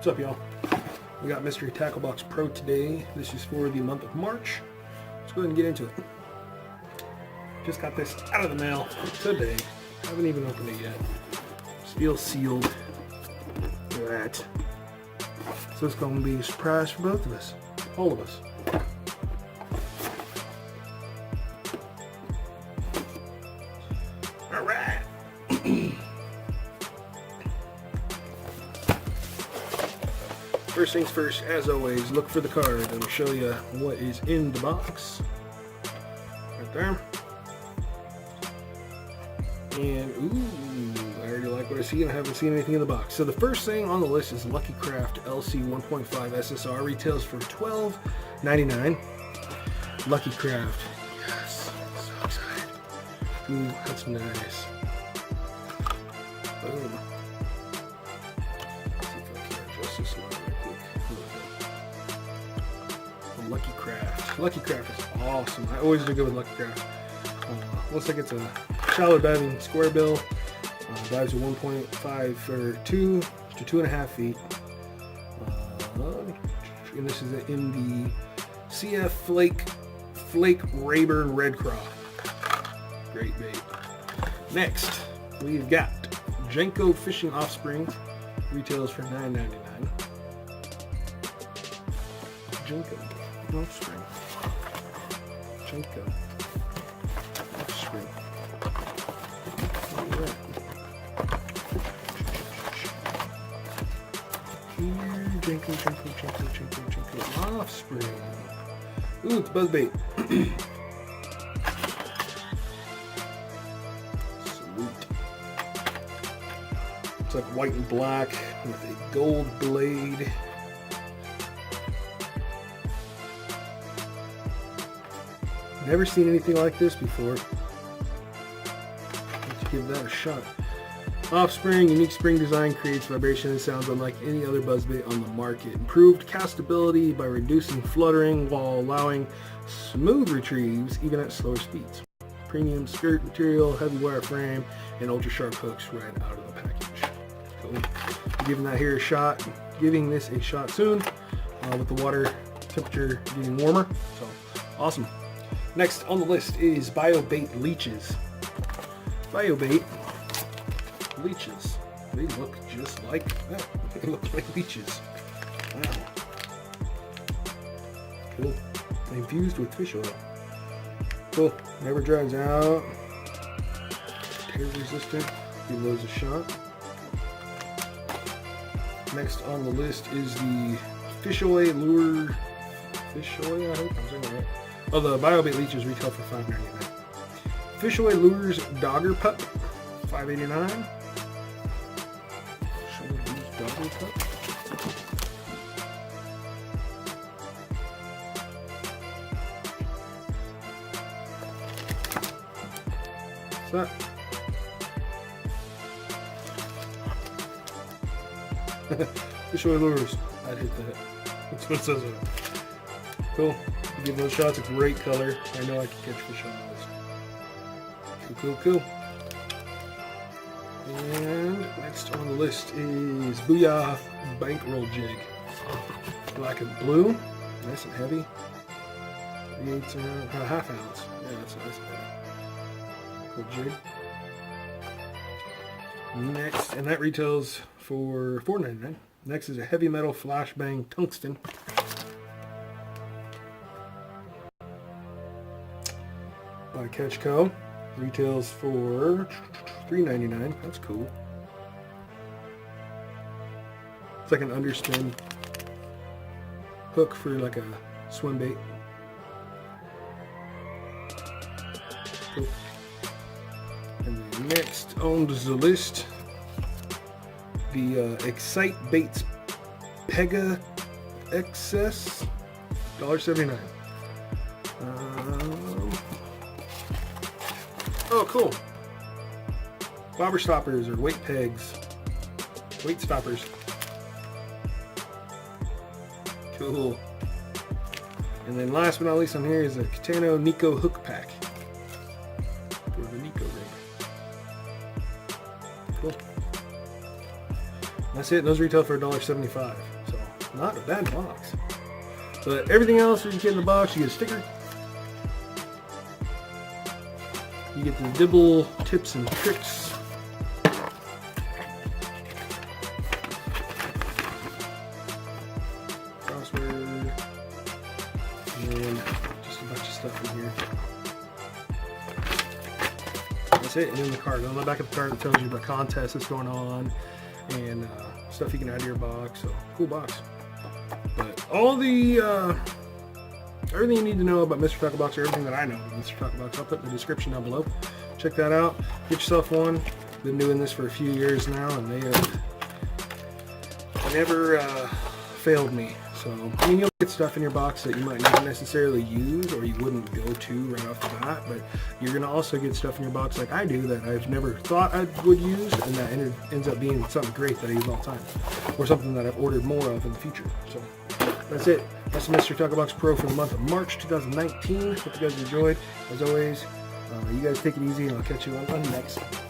What's up, y'all? We got Mystery Tackle Box Pro today. This is for the month of March. Let's go ahead and get into it. Just got this out of the mail today. Haven't even opened it yet. Still sealed. Look at that. So it's going to be a surprise for both of us. All of us. All right. First things first, as always, look for the card. It'll show you what is in the box. Right there. And, ooh, I already like what I see, and I haven't seen anything in the box. So the first thing on the list is Lucky Craft LC 1.5 SSR. Retails for $12.99. Lucky Craft. Yes, so excited. Ooh, that's nice. Boom. Let's see if I can adjust this line real quick. The Lucky Craft. Lucky Craft is awesome. I always do good with Lucky Craft. Looks like it's a shallow diving square bill. Dives at 1.5 or 2 to 2.5 feet. And this is in the CF Flake Rayburn Red Craw. Great bait. Next, we've got Jenko Fishing Offspring. Retails for $9.99. Jenko Offspring. Jenko Offspring. All right. Here, Jenko Offspring. Ooh, it's buzzbait. Sweet. It's like white and black with a gold blade. Never seen anything like this before. Let's give that a shot. Offspring, unique spring design creates vibration and sounds unlike any other buzzbait on the market. Improved castability by reducing fluttering while allowing smooth retrieves even at slower speeds. Premium skirt material, heavy wire frame, and ultra sharp hooks right out of the package. Cool. Giving that here a shot. Giving this a shot soon with the water temperature getting warmer. So awesome. Next on the list is BioBait leeches. BioBait leeches. They look just like that. They look like leeches. Wow. Cool. Infused with fish oil. Cool. Never dries out. Tear resistant. Give those a shot. Next on the list is the Fish Away Lure. Fish Away, I hope I'm saying that right. Oh, the BioBait leeches retail for $5.99. Fish Away Lures Dogger Pup, $5.89. Dogger Pup. What's that? Fish Away Lures. I'd hit that. That's what it says on it. Cool. Give those shots a great color. I know I can catch fish on those. Cool. And next on the list is Booyah Bankroll Jig. Black and blue. Nice and heavy. 3/8 ounce, half ounce. Yeah, that's nice. Cool jig. Next, and that retails for $4.99. Next is a heavy metal flashbang tungsten. By Catch Co. Retails for $3.99. That's cool. It's like an underspin hook for like a swim bait. Cool. And then next on the list, the Excite Baits Pega XS, $1.79. Oh, cool. Bobber stoppers or weight pegs. Weight stoppers. Cool. And then last but not least on here is a Katano Nico hook pack. For the Nico rig. Cool. That's it. Those retail for $1.75. not a bad box. But everything else that you get in the box, you get a sticker. You get the Dibble tips and tricks. Crossword. And just a bunch of stuff in here. That's it. And then the card. On the back of the card, it tells you about contests that's going on and stuff you can add to your box. So cool box. But all the everything you need to know about Mr. Tacklebox, or everything that I know about Mr. Tacklebox, I'll put in the description down below. Check that out. Get yourself one. Been doing this for a few years now, and they have never failed me. So, I mean, you'll get stuff in your box that you might not necessarily use or you wouldn't go to right off the bat, but you're going to also get stuff in your box like I do that I've never thought I would use, and that ends up being something great that I use all the time, or something that I've ordered more of in the future. So, that's it. That's the Mr. Tacklebox Pro for the month of March 2019. Hope you guys enjoyed. As always, you guys take it easy, and I'll catch you on the next one.